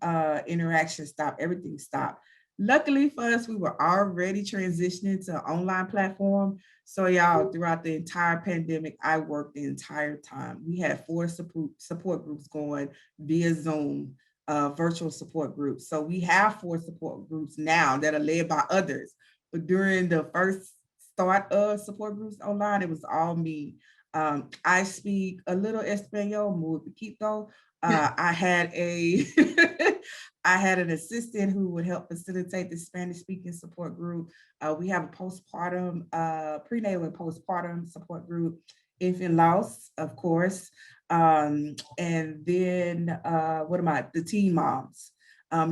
interaction stopped, everything stopped. Luckily for us, we were already transitioning to an online platform. So y'all, throughout the entire pandemic, I worked the entire time. We had 4 support groups going via Zoom, virtual support groups. So we have 4 support groups now that are led by others. But during the first start of support groups online, it was all me. I speak a little Espanol, muy poquito. I had I had an assistant who would help facilitate the Spanish speaking support group. We have a postpartum, prenatal and postpartum support group, infant loss, of course. And then the teen moms.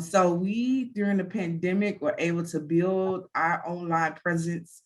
So we, during the pandemic, were able to build our online presence,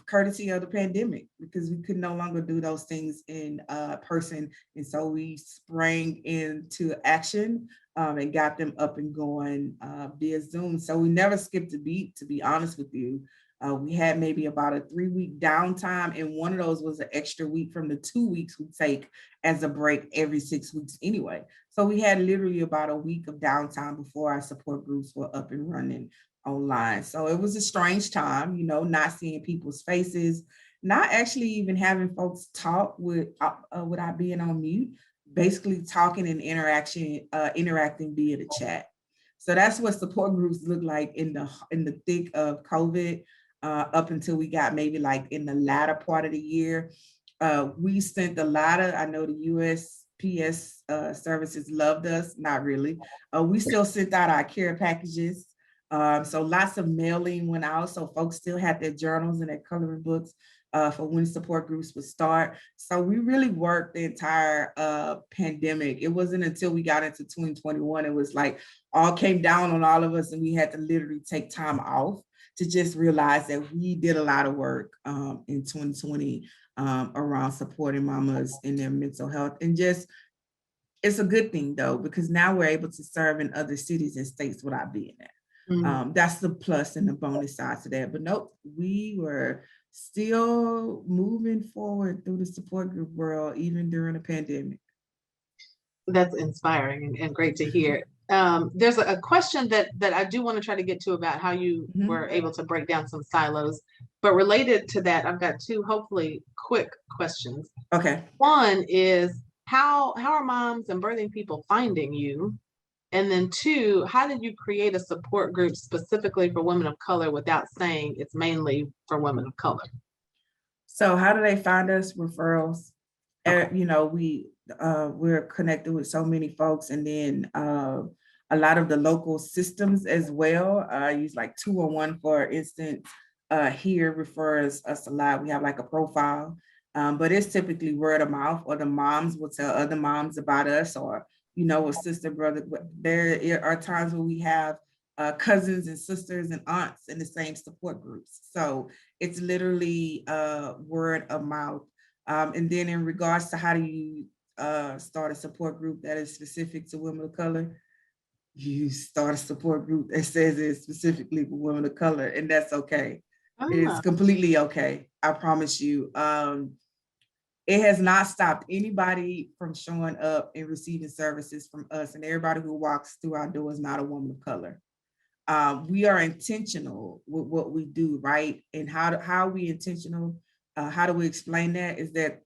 courtesy of the pandemic, because we could no longer do those things in person. And so we sprang into action and got them up and going via Zoom. So we never skipped a beat, to be honest with you. We had maybe about a 3-week downtime, and one of those was an extra week from the 2 weeks we take as a break every 6 weeks anyway. So we had literally about a week of downtime before our support groups were up and running online. So it was a strange time, not seeing people's faces, not actually even having folks talk without being on mute, basically talking and interacting via the chat. So that's what support groups look like in the thick of COVID, up until we got maybe like in the latter part of the year. We sent a lot of, I know the USPS services loved us, not really. We still sent out our care packages. So lots of mailing went out. So folks still had their journals and their coloring books. for when support groups would start. So we really worked the entire pandemic. It wasn't until we got into 2021, it was like all came down on all of us and we had to literally take time off to just realize that we did a lot of work in 2020 around supporting mamas in their mental health. And just, it's a good thing though, because now we're able to serve in other cities and states without being there. That's the plus and the bonus side to that. But nope, we were still moving forward through the support group world, even during the pandemic. That's inspiring and great to hear. There's a question that I do want to try to get to about how you were able to break down some silos, but related to that, I've got two hopefully quick questions. Okay. One is how are moms and birthing people finding you? And then two, how did you create a support group specifically for women of color without saying it's mainly for women of color? So how do they find us? Referrals. Okay. You know, we're connected with so many folks, and then a lot of the local systems as well. I use like 211, for instance, here refers us a lot. We have like a profile, but it's typically word of mouth, or the moms will tell other moms about us, or, you know, a sister, brother. There are times where we have cousins and sisters and aunts in the same support groups. So it's literally word of mouth. And then in regards to how do you start a support group that is specific to women of color, you start a support group that says it's specifically for women of color, and that's okay. It's completely okay. I promise you. It has not stopped anybody from showing up and receiving services from us, and everybody who walks through our door is not a woman of color. We are intentional with what we do, right? And how are we intentional? How do we explain that? Is that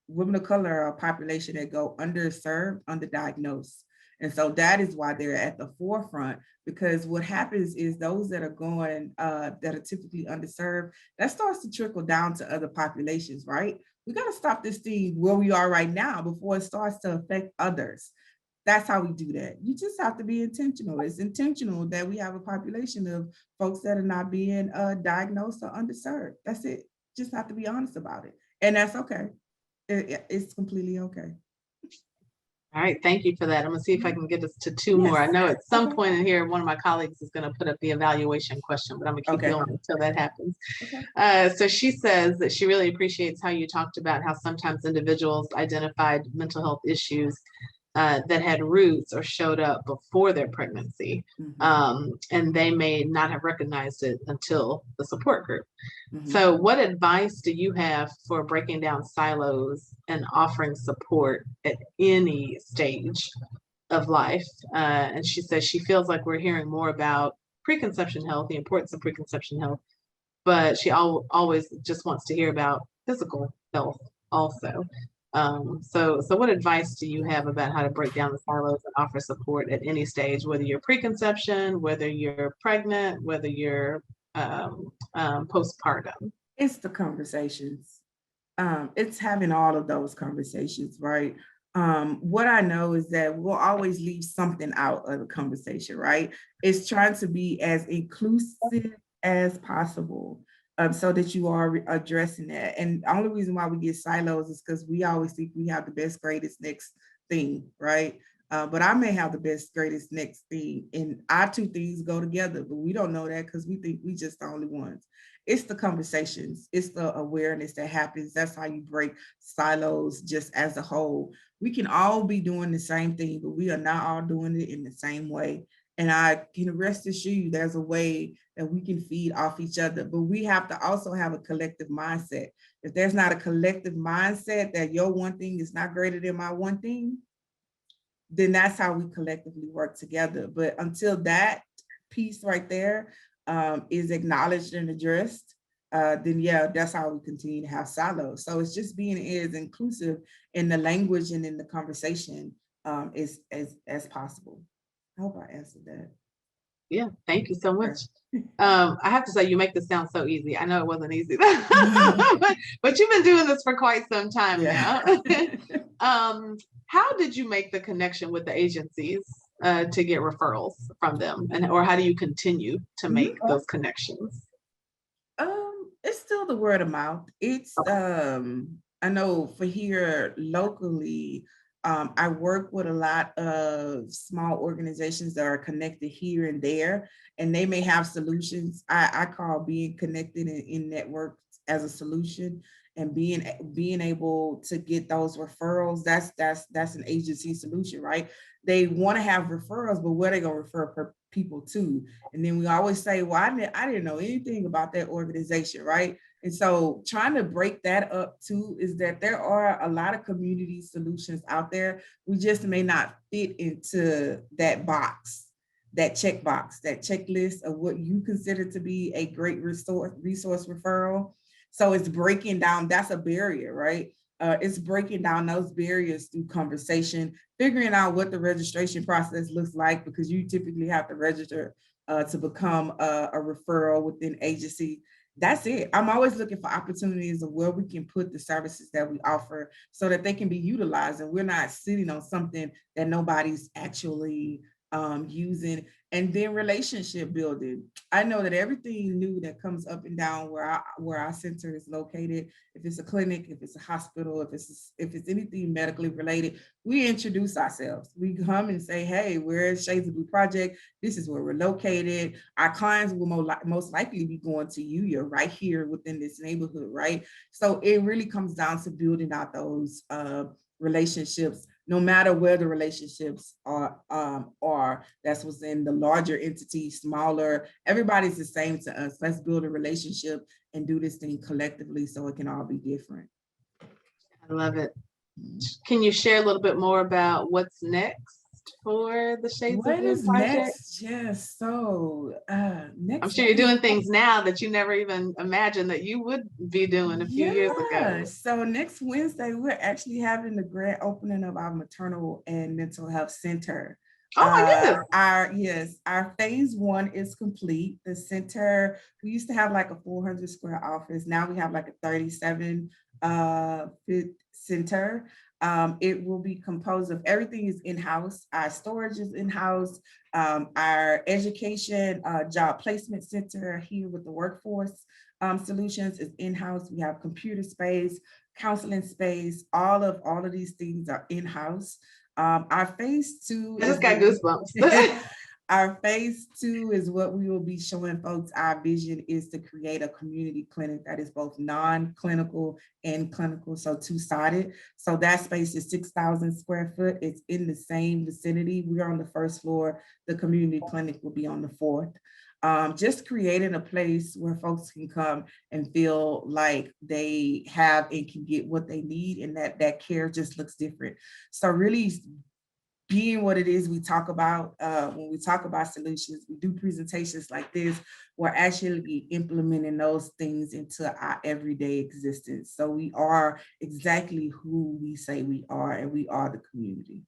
women of color are a population that go underserved, underdiagnosed. And so that is why they're at the forefront, because what happens is those that are going, that are typically underserved, that starts to trickle down to other populations, right? We got to stop this thing where we are right now before it starts to affect others. That's how we do that. You just have to be intentional. It's intentional that we have a population of folks that are not being diagnosed or underserved. That's it. Just have to be honest about it. And that's okay. It's completely okay. All right, thank you for that. I'm gonna see if I can get us to two more. I know at some point in here, one of my colleagues is gonna put up the evaluation question, but I'm gonna keep going until that happens. So she says that she really appreciates how you talked about how sometimes individuals identified mental health issues that had roots or showed up before their pregnancy, and they may not have recognized it until the support group. So what advice do you have for breaking down silos and offering support at any stage of life? And she says she feels like we're hearing more about preconception health, the importance of preconception health, but she always just wants to hear about physical health also. So what advice do you have about how to break down the silos and offer support at any stage, whether you're preconception, whether you're pregnant, whether you're postpartum? It's the conversations. It's having all of those conversations, right? What I know is that we'll always leave something out of the conversation, right? It's trying to be as inclusive as possible. So that you are addressing that. And the only reason why we get silos is because we always think we have the best, greatest next thing, right? But I may have the best, greatest next thing, and our two things go together, but we don't know that because we think we just the only ones. It's the conversations, it's the awareness that happens. That's how you break silos just as a whole. We can all be doing the same thing, but we are not all doing it in the same way. And I can rest assure you there's a way that we can feed off each other, but we have to also have a collective mindset. If there's not a collective mindset that your one thing is not greater than my one thing, then that's how we collectively work together. But until that piece right there is acknowledged and addressed, then yeah, that's how we continue to have silos. So it's just being as inclusive in the language and in the conversation as possible. I hope I answered that. Yeah, thank you so much. I have to say, you make this sound so easy. I know it wasn't easy, but you've been doing this for quite some time now. How did you make the connection with the agencies to get referrals from them, or how do you continue to make those connections? It's still the word of mouth. It's I know for here locally, I work with a lot of small organizations that are connected here and there, and they may have solutions. I call being connected in networks as a solution, and being able to get those referrals. That's an agency solution, right? They want to have referrals, but where they gonna refer people to? And then we always say, well, I didn't know anything about that organization, right? And so trying to break that up too is that there are a lot of community solutions out there. We just may not fit into that box, that checkbox, that checklist of what you consider to be a great resource referral. So it's breaking down, that's a barrier, right? It's breaking down those barriers through conversation, figuring out what the registration process looks like, because you typically have to register to become a referral within agency. That's it. I'm always looking for opportunities of where we can put the services that we offer so that they can be utilized, and we're not sitting on something that nobody's actually using. And then relationship building. I know that everything new that comes up and down where our center is located, if it's a clinic, if it's a hospital, if it's anything medically related, we introduce ourselves. We come and say, hey, we're Shades of Blue Project. This is where we're located. Our clients will most likely be going to you. You're right here within this neighborhood, right? So it really comes down to building out those relationships, no matter where the relationships are. That's what's in the larger entity, smaller, everybody's the same to us. Let's build a relationship and do this thing collectively so it can all be different. I love it. Can you share a little bit more about what's next for the Shades of Blue Project? Next? Yes, so next. I'm sure you're doing things now that you never even imagined that you would be doing a few years ago. So next Wednesday, we're actually having the grand opening of our maternal and mental health center. Oh my goodness. Our phase 1 is complete. The center, we used to have like a 400 square office. Now we have like a 37 center. It will be composed of everything is in-house. Our storage is in-house. Our education job placement center here with the workforce solutions is in-house. We have computer space, counseling space, all of these things are in-house. Our phase 2 I just got goosebumps. Our phase 2 is what we will be showing folks. Our vision is to create a community clinic that is both non-clinical and clinical, so two-sided. So that space is 6,000 square foot. It's in the same vicinity. We're on the first floor. The community clinic will be on the 4th. Just creating a place where folks can come and feel like they have and can get what they need, and that care just looks different. So really being what it is we talk about when we talk about solutions, we do presentations like this, we're actually implementing those things into our everyday existence. So we are exactly who we say we are, and we are the community.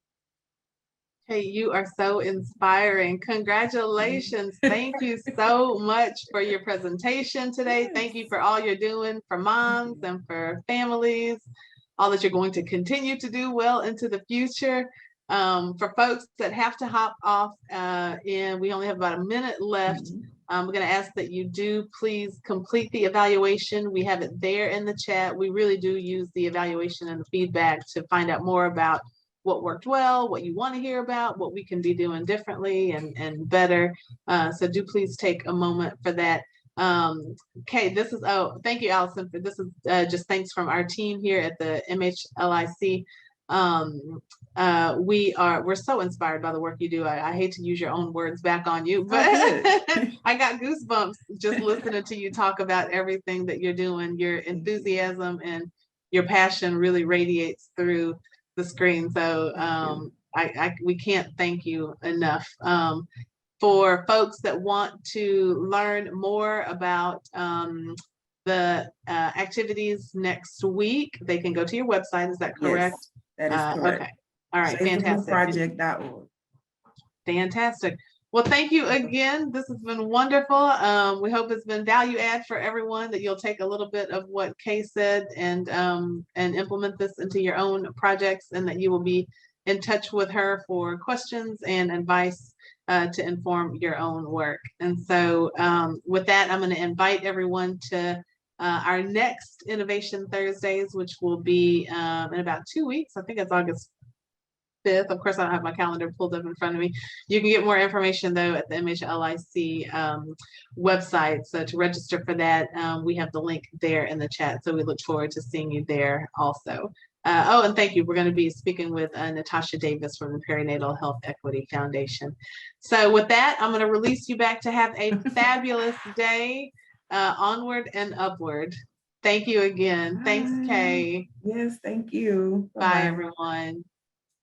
Hey, you are so inspiring. Congratulations. Thank you so much for your presentation today. Yes. Thank you for all you're doing for moms and for families, all that you're going to continue to do well into the future. For folks that have to hop off and we only have about a minute left, I'm going to ask that you do please complete the evaluation. We have it there in the chat. We really do use the evaluation and the feedback to find out more about what worked well, what you want to hear about, what we can be doing differently and better. So do please take a moment for that. Okay, this is, oh, thank you, Allison, for this is just thanks from our team here at the MHLIC. We're so inspired by the work you do. I hate to use your own words back on you, but I got goosebumps just listening to you talk about everything that you're doing. Your enthusiasm and your passion really radiates through the screen. So we can't thank you enough. For folks that want to learn more about the activities next week, they can go to your website. Is that correct? Yes, that is correct. Okay. All right. Fantastic. Project.org. Fantastic. Well, thank you again. This has been wonderful. We hope it's been value add for everyone, that you'll take a little bit of what Kay said and implement this into your own projects, and that you will be in touch with her for questions and advice to inform your own work. And so with that, I'm going to invite everyone to Our next Innovation Thursdays, which will be in about 2 weeks. I think it's August 5th. Of course, I don't have my calendar pulled up in front of me. You can get more information though at the MHLIC website. So to register for that, we have the link there in the chat. So we look forward to seeing you there also. Oh, and thank you. We're going to be speaking with Natasha Davis from the Perinatal Health Equity Foundation. So with that, I'm going to release you back to have a fabulous day. Onward and upward. Thank you again. Thanks, Kay. Yes, thank you. Bye, everyone.